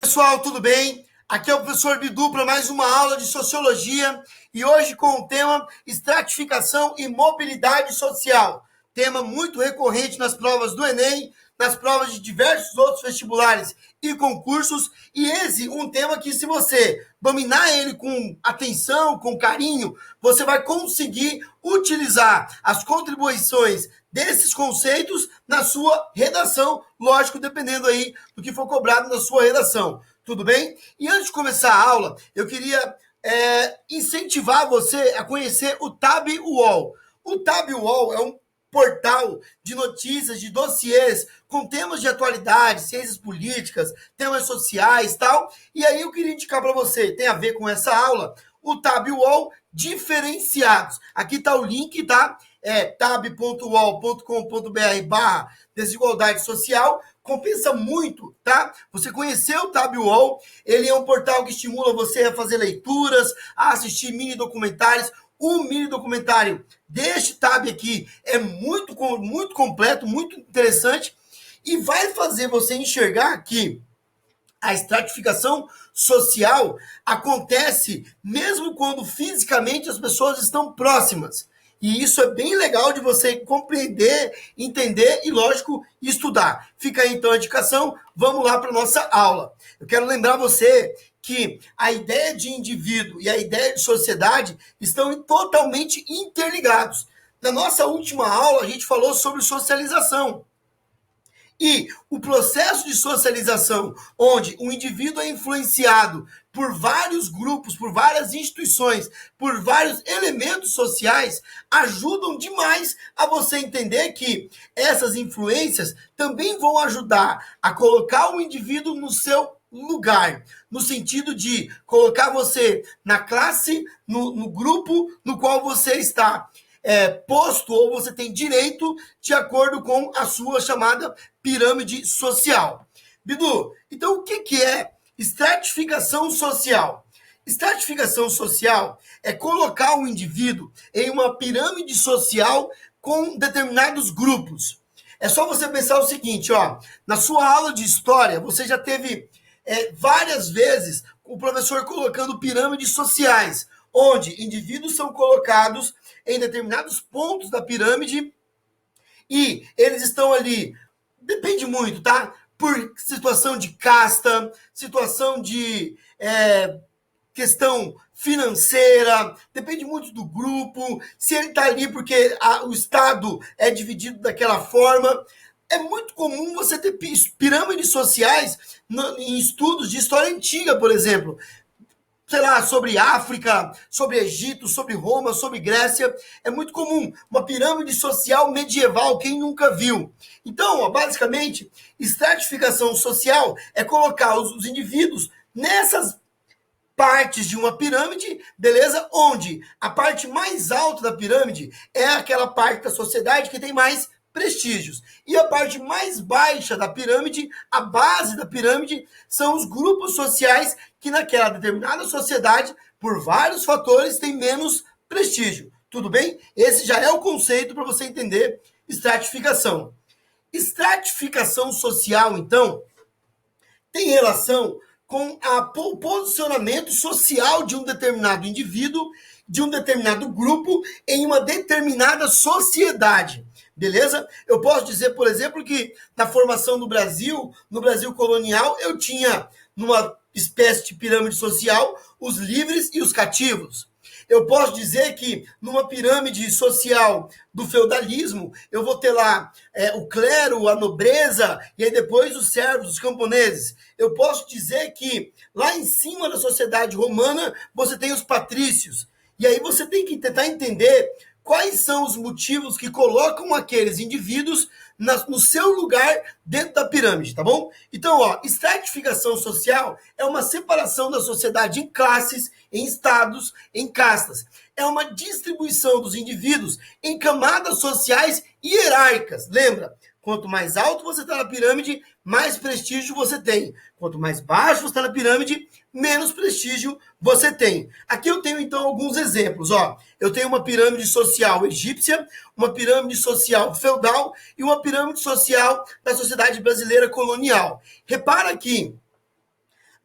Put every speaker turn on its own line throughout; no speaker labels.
Pessoal, tudo bem? Aqui é o professor Bidu para mais uma aula de Sociologia e hoje com o tema estratificação e mobilidade social. Tema muito recorrente nas provas do Enem, nas provas de diversos outros vestibulares e concursos, e esse um tema que, se você dominar ele com atenção, com carinho, você vai conseguir utilizar as contribuições desses conceitos na sua redação, lógico, dependendo aí do que for cobrado na sua redação. Tudo bem? E antes de começar a aula, eu queria incentivar você a conhecer o Tab UOL. O Tab UOL é um portal de notícias, de dossiês, com temas de atualidade, ciências políticas, temas sociais e tal. E aí eu queria indicar para você, tem a ver com essa aula, o Tab UOL Diferenciados. Aqui está o link, tá? É tab.uol.com.br/desigualdade social. Compensa muito, tá? Você conheceu o Tab UOL, ele é um portal que estimula você a fazer leituras, a assistir mini documentários. O mini documentário deste Tab aqui é muito completo, muito interessante e vai fazer você enxergar que a estratificação social acontece mesmo quando fisicamente as pessoas estão próximas. E isso é bem legal de você compreender, entender e, lógico, estudar. Fica aí, então, a indicação. Vamos lá para a nossa aula. Eu quero lembrar você que a ideia de indivíduo e a ideia de sociedade estão totalmente interligados. Na nossa última aula, a gente falou sobre socialização. E o processo de socialização, onde o indivíduo é influenciado por vários grupos, por várias instituições, por vários elementos sociais, ajudam demais a você entender que essas influências também vão ajudar a colocar o indivíduo no seu lugar, no sentido de colocar você na classe, no grupo no qual você está posto ou você tem direito de acordo com a sua chamada pirâmide social. Bidu, então o que é estratificação social? Estratificação social é colocar o indivíduo em uma pirâmide social com determinados grupos. É só você pensar o seguinte, ó, na sua aula de história, você já teve várias vezes o professor colocando pirâmides sociais, onde indivíduos são colocados em determinados pontos da pirâmide e eles estão ali, depende muito, tá? Por situação de casta, situação de questão financeira, depende muito do grupo, se ele está ali porque o Estado é dividido daquela forma. É muito comum você ter pirâmides sociais em estudos de história antiga, por exemplo. Sei lá, sobre África, sobre Egito, sobre Roma, sobre Grécia. É muito comum. Uma pirâmide social medieval, quem nunca viu? Então, ó, basicamente, estratificação social é colocar os indivíduos nessas partes de uma pirâmide, beleza? Onde a parte mais alta da pirâmide é aquela parte da sociedade que tem mais prestígios. E a parte mais baixa da pirâmide, a base da pirâmide, são os grupos sociais que naquela determinada sociedade, por vários fatores, tem menos prestígio. Tudo bem? Esse já é o conceito para você entender estratificação. Estratificação social, então, tem relação com o posicionamento social de um determinado indivíduo, de um determinado grupo, em uma determinada sociedade. Beleza? Eu posso dizer, por exemplo, que na formação do Brasil, no Brasil colonial, eu tinha, numa espécie de pirâmide social, os livres e os cativos. Eu posso dizer que numa pirâmide social do feudalismo, eu vou ter lá o clero, a nobreza, e aí depois os servos, os camponeses. Eu posso dizer que lá em cima da sociedade romana, você tem os patrícios. E aí você tem que tentar entender quais são os motivos que colocam aqueles indivíduos no seu lugar dentro da pirâmide, tá bom? Então, ó, estratificação social é uma separação da sociedade em classes, em estados, em castas. É uma distribuição dos indivíduos em camadas sociais hierárquicas. Lembra? Quanto mais alto você está na pirâmide, mais prestígio você tem. Quanto mais baixo você está na pirâmide, menos prestígio você tem. Aqui eu tenho, então, alguns exemplos. Ó, eu tenho uma pirâmide social egípcia, uma pirâmide social feudal e uma pirâmide social da sociedade brasileira colonial. Repara que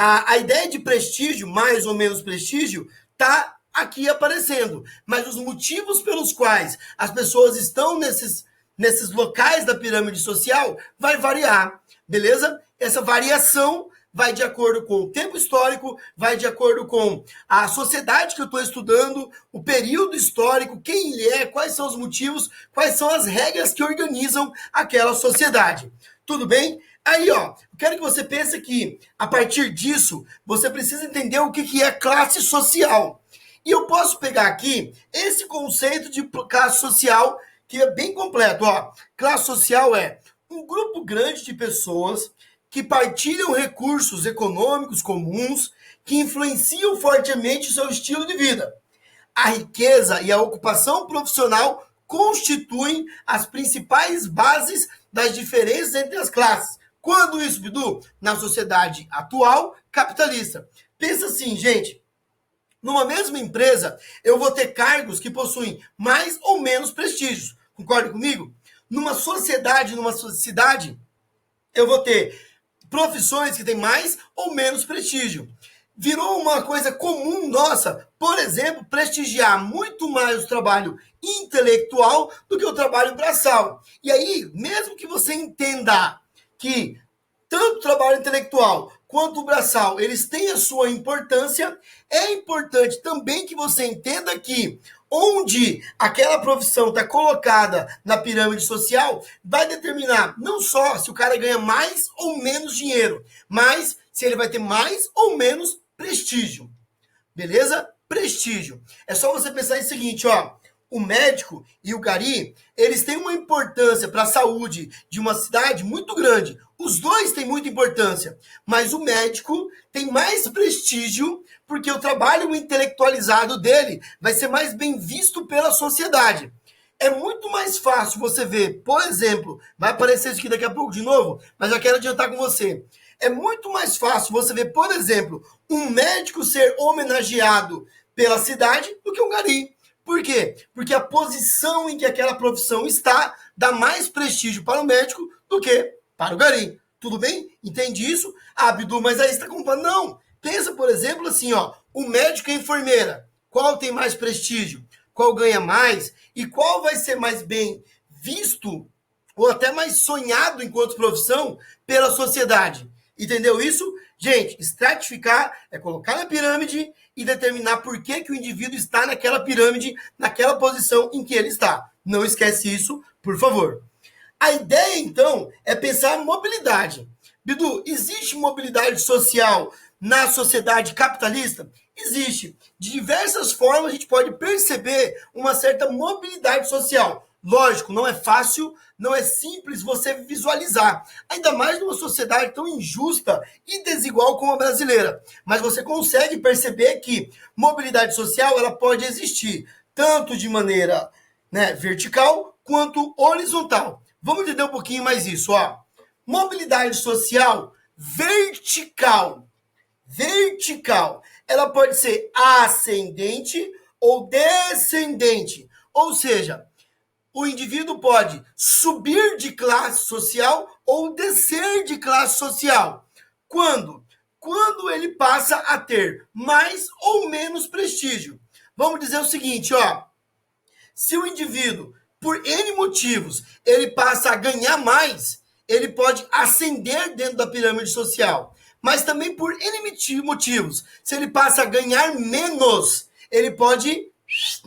A ideia de prestígio, mais ou menos prestígio, tá aqui aparecendo. Mas os motivos pelos quais as pessoas estão nesses locais da pirâmide social vai variar, beleza? Essa variação vai de acordo com o tempo histórico, vai de acordo com a sociedade que eu estou estudando, o período histórico, quem ele é, quais são os motivos, quais são as regras que organizam aquela sociedade. Tudo bem? Aí, ó, quero que você pense que, a partir disso, você precisa entender o que é classe social. E eu posso pegar aqui esse conceito de classe social, que é bem completo. Ó, classe social é um grupo grande de pessoas que partilham recursos econômicos comuns, que influenciam fortemente o seu estilo de vida. A riqueza e a ocupação profissional constituem as principais bases das diferenças entre as classes. Quando isso, Bidu? Na sociedade atual capitalista. Pensa assim, gente. Numa mesma empresa, eu vou ter cargos que possuem mais ou menos prestígios. Concorda comigo? Numa sociedade, numa cidade, eu vou ter profissões que têm mais ou menos prestígio. Virou uma coisa comum nossa, por exemplo, prestigiar muito mais o trabalho intelectual do que o trabalho braçal. E aí, mesmo que você entenda que tanto o trabalho intelectual quanto o braçal, eles têm a sua importância, é importante também que você entenda que onde aquela profissão está colocada na pirâmide social vai determinar não só se o cara ganha mais ou menos dinheiro, mas se ele vai ter mais ou menos prestígio. Beleza? Prestígio. É só você pensar em seguinte, ó. O médico e o gari, eles têm uma importância para a saúde de uma cidade muito grande. Os dois têm muita importância, mas o médico tem mais prestígio porque o trabalho intelectualizado dele vai ser mais bem visto pela sociedade. É muito mais fácil você ver, por exemplo, vai aparecer isso aqui daqui a pouco de novo, mas já quero adiantar com você. É muito mais fácil você ver, por exemplo, um médico ser homenageado pela cidade do que um gari. Por quê? Porque a posição em que aquela profissão está dá mais prestígio para o médico do que para o gari. Tudo bem? Entende isso? Ah, Bidu, mas aí você está comprando. Não. Pensa, por exemplo, assim, ó, o médico e a enfermeira. Qual tem mais prestígio? Qual ganha mais? E qual vai ser mais bem visto ou até mais sonhado enquanto profissão pela sociedade? Entendeu isso? Gente, estratificar é colocar na pirâmide e determinar por que o indivíduo está naquela pirâmide, naquela posição em que ele está. Não esquece isso, por favor. A ideia, então, é pensar em mobilidade. Bidu, existe mobilidade social na sociedade capitalista? Existe. De diversas formas a gente pode perceber uma certa mobilidade social. Lógico, não é fácil, não é simples você visualizar. Ainda mais numa sociedade tão injusta e desigual como a brasileira. Mas você consegue perceber que mobilidade social ela pode existir tanto de maneira vertical quanto horizontal. Vamos entender um pouquinho mais isso. Ó. Mobilidade social vertical. Vertical. Ela pode ser ascendente ou descendente. Ou seja, o indivíduo pode subir de classe social ou descer de classe social. Quando? Quando ele passa a ter mais ou menos prestígio. Vamos dizer o seguinte, ó. Se o indivíduo, por N motivos, ele passa a ganhar mais, ele pode ascender dentro da pirâmide social. Mas também por N motivos, se ele passa a ganhar menos, ele pode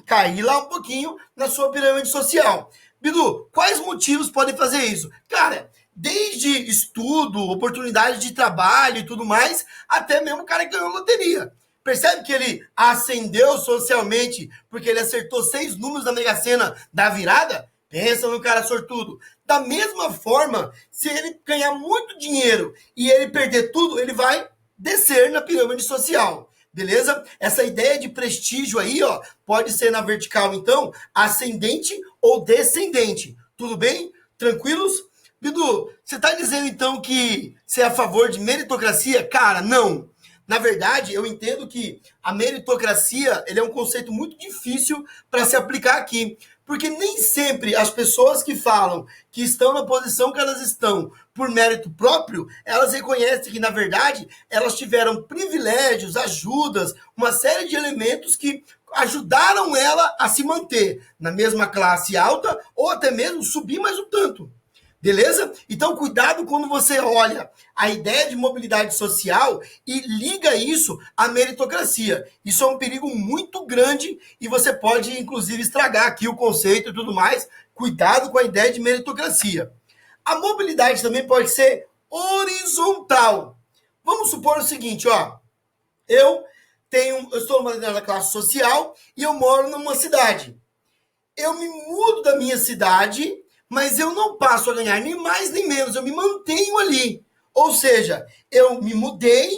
cair lá um pouquinho na sua pirâmide social. Bidu, quais motivos podem fazer isso? Cara, desde estudo, oportunidade de trabalho e tudo mais, até mesmo o cara que ganhou loteria. Percebe que ele ascendeu socialmente porque ele acertou 6 números da Mega Sena da virada? Pensa no cara sortudo. Da mesma forma, se ele ganhar muito dinheiro e ele perder tudo, ele vai descer na pirâmide social. Beleza? Essa ideia de prestígio aí, ó, pode ser na vertical, então, ascendente ou descendente. Tudo bem? Tranquilos? Bidu, você tá dizendo, então, que você é a favor de meritocracia? Cara, não. Na verdade, eu entendo que a meritocracia ele é um conceito muito difícil para se aplicar aqui. Porque nem sempre as pessoas que falam que estão na posição que elas estão por mérito próprio, elas reconhecem que, na verdade, elas tiveram privilégios, ajudas, uma série de elementos que ajudaram ela a se manter na mesma classe alta ou até mesmo subir mais um tanto. Beleza? Então, cuidado quando você olha a ideia de mobilidade social e liga isso à meritocracia. Isso é um perigo muito grande e você pode, inclusive, estragar aqui o conceito e tudo mais. Cuidado com a ideia de meritocracia. A mobilidade também pode ser horizontal. Vamos supor o seguinte, ó. Eu estou numa determinada classe social e eu moro numa cidade. Eu me mudo da minha cidade, mas eu não passo a ganhar nem mais nem menos, eu me mantenho ali. Ou seja, eu me mudei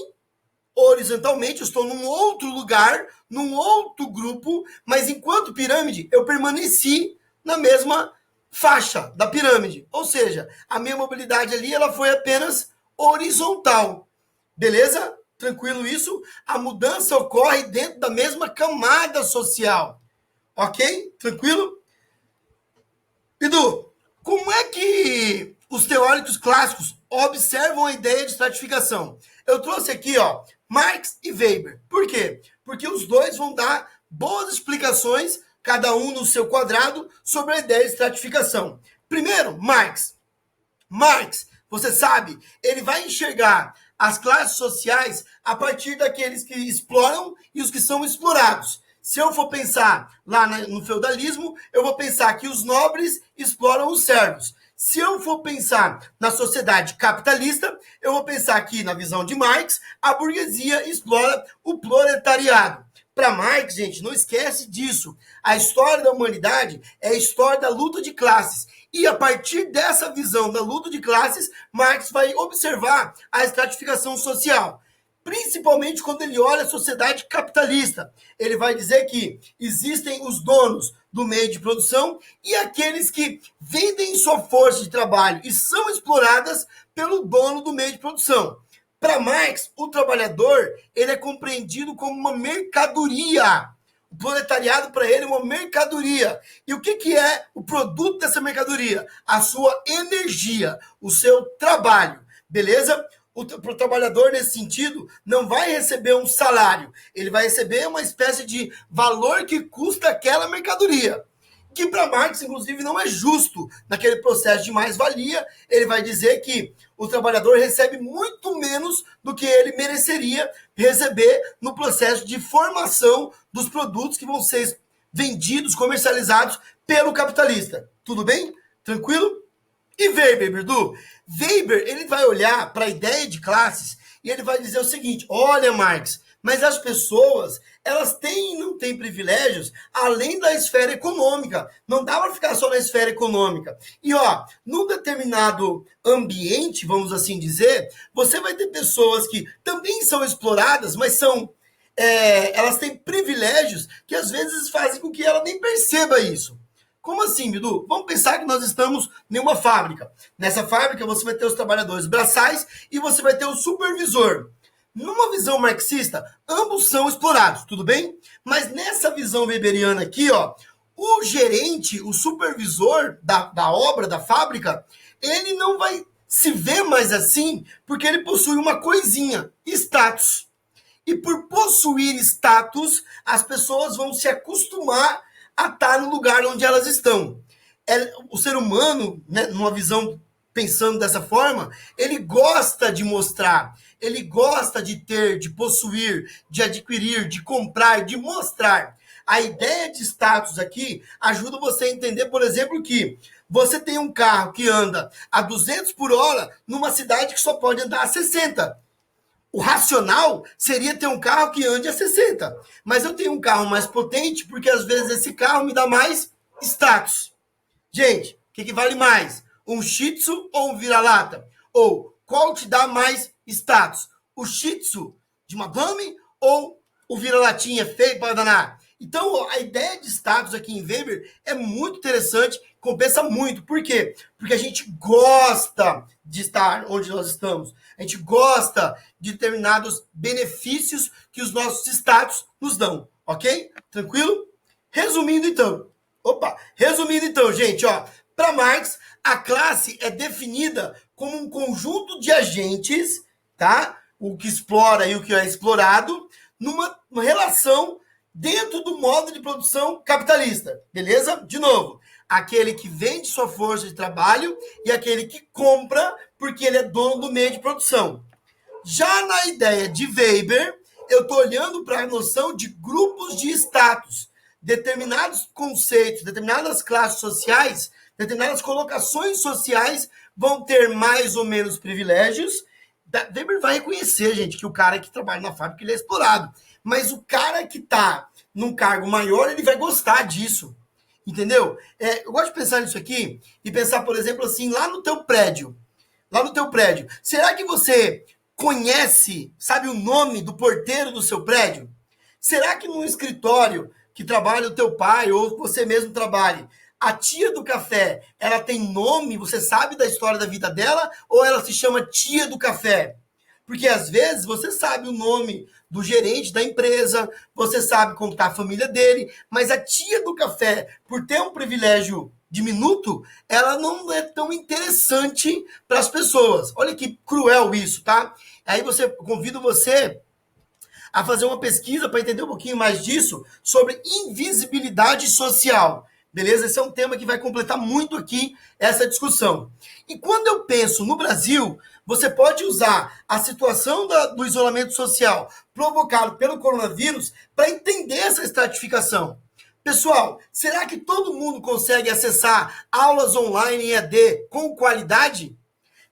horizontalmente, eu estou num outro lugar, num outro grupo, mas enquanto pirâmide, eu permaneci na mesma faixa da pirâmide. Ou seja, a minha mobilidade ali ela foi apenas horizontal. Beleza? Tranquilo isso? A mudança ocorre dentro da mesma camada social. Ok? Tranquilo? Edu, como é que os teóricos clássicos observam a ideia de estratificação? Eu trouxe aqui, ó, Marx e Weber. Por quê? Porque os dois vão dar boas explicações, cada um no seu quadrado, sobre a ideia de estratificação. Primeiro, Marx. Marx, você sabe, ele vai enxergar as classes sociais a partir daqueles que exploram e os que são explorados. Se eu for pensar lá no feudalismo, eu vou pensar que os nobres exploram os servos. Se eu for pensar na sociedade capitalista, eu vou pensar aqui, na visão de Marx, a burguesia explora o proletariado. Para Marx, gente, não esquece disso. A história da humanidade é a história da luta de classes. E a partir dessa visão da luta de classes, Marx vai observar a estratificação social. Principalmente quando ele olha a sociedade capitalista. Ele vai dizer que existem os donos do meio de produção e aqueles que vendem sua força de trabalho e são exploradas pelo dono do meio de produção. Para Marx, o trabalhador ele é compreendido como uma mercadoria. O proletariado, para ele, é uma mercadoria. E o que é o produto dessa mercadoria? A sua energia, o seu trabalho. Beleza? O trabalhador, nesse sentido, não vai receber um salário. Ele vai receber uma espécie de valor que custa aquela mercadoria. Que para Marx, inclusive, não é justo. Naquele processo de mais-valia, ele vai dizer que o trabalhador recebe muito menos do que ele mereceria receber no processo de formação dos produtos que vão ser vendidos, comercializados pelo capitalista. Tudo bem? Tranquilo? E Weber, Edu? Weber, ele vai olhar para a ideia de classes e ele vai dizer o seguinte, olha, Marx, mas as pessoas, elas têm e não têm privilégios além da esfera econômica. Não dá para ficar só na esfera econômica. E, ó, num determinado ambiente, vamos assim dizer, você vai ter pessoas que também são exploradas, mas elas têm privilégios que às vezes fazem com que ela nem perceba isso. Como assim, Bidu? Vamos pensar que nós estamos em uma fábrica. Nessa fábrica você vai ter os trabalhadores braçais e você vai ter o supervisor. Numa visão marxista, ambos são explorados, tudo bem? Mas nessa visão weberiana aqui, ó, o gerente, o supervisor da obra, da fábrica, ele não vai se ver mais assim porque ele possui uma coisinha, status. E por possuir status, as pessoas vão se acostumar a estar no lugar onde elas estão. O ser humano, né, numa visão pensando dessa forma, ele gosta de mostrar, ele gosta de ter, de possuir, de adquirir, de comprar, de mostrar. A ideia de status aqui ajuda você a entender, por exemplo, que você tem um carro que anda a 200 por hora numa cidade que só pode andar a 60. O racional seria ter um carro que ande a 60. Mas eu tenho um carro mais potente porque às vezes esse carro me dá mais status. Gente, o que vale mais? Um Shih Tzu ou um vira-lata? Ou qual te dá mais status? O Shih Tzu de madame ou o vira-latinha feio para danar? Então, a ideia de status aqui em Weber é muito interessante, compensa muito. Por quê? Porque a gente gosta de estar onde nós estamos. A gente gosta de determinados benefícios que os nossos status nos dão. Ok? Tranquilo? Resumindo, então, Opa! Resumindo então, gente, ó, para Marx, a classe é definida como um conjunto de agentes, tá? O que explora e o que é explorado, numa relação dentro do modo de produção capitalista, beleza? De novo, aquele que vende sua força de trabalho e aquele que compra porque ele é dono do meio de produção. Já na ideia de Weber, eu estou olhando para a noção de grupos de status, determinados conceitos, determinadas classes sociais, determinadas colocações sociais vão ter mais ou menos privilégios. Weber vai reconhecer, gente, que o cara que trabalha na fábrica ele é explorado. Mas o cara que está num cargo maior, ele vai gostar disso. Entendeu? Eu gosto de pensar nisso aqui e pensar, por exemplo, assim, lá no teu prédio. Lá no teu prédio. Será que você conhece, sabe o nome do porteiro do seu prédio? Será que no escritório que trabalha o teu pai ou você mesmo trabalhe, a tia do café, ela tem nome, você sabe da história da vida dela ou ela se chama tia do café? Porque às vezes você sabe o nome do gerente da empresa, você sabe como está a família dele, mas a tia do café, por ter um privilégio diminuto, ela não é tão interessante para as pessoas. Olha que cruel isso, tá? Aí convido você a fazer uma pesquisa para entender um pouquinho mais disso sobre invisibilidade social. Beleza? Esse é um tema que vai completar muito aqui essa discussão. E quando eu penso no Brasil, você pode usar a situação do isolamento social provocado pelo coronavírus para entender essa estratificação. Pessoal, será que todo mundo consegue acessar aulas online em EAD com qualidade?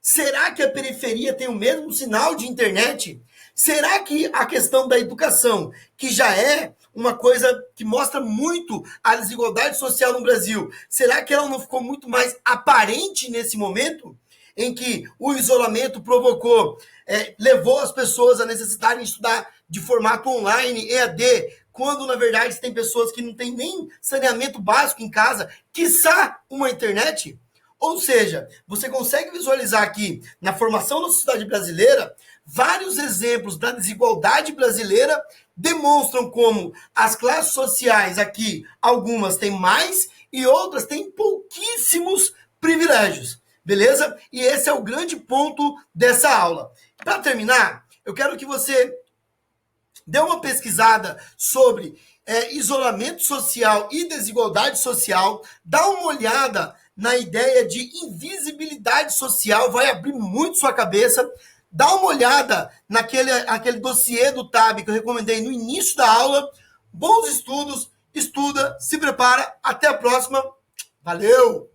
Será que a periferia tem o mesmo sinal de internet? Será que a questão da educação, que já é uma coisa que mostra muito a desigualdade social no Brasil, será que ela não ficou muito mais aparente nesse momento? Em que o isolamento levou as pessoas a necessitarem estudar de formato online, EAD, quando na verdade tem pessoas que não têm nem saneamento básico em casa, quiçá uma internet? Ou seja, você consegue visualizar aqui, na formação da sociedade brasileira, vários exemplos da desigualdade brasileira demonstram como as classes sociais aqui, algumas têm mais e outras têm pouquíssimos privilégios. Beleza? E esse é o grande ponto dessa aula. Para terminar, eu quero que você dê uma pesquisada sobre isolamento social e desigualdade social, dá uma olhada na ideia de invisibilidade social, vai abrir muito sua cabeça. Dá uma olhada naquele dossiê do TAB que eu recomendei no início da aula. Bons estudos, estuda, se prepara. Até a próxima. Valeu!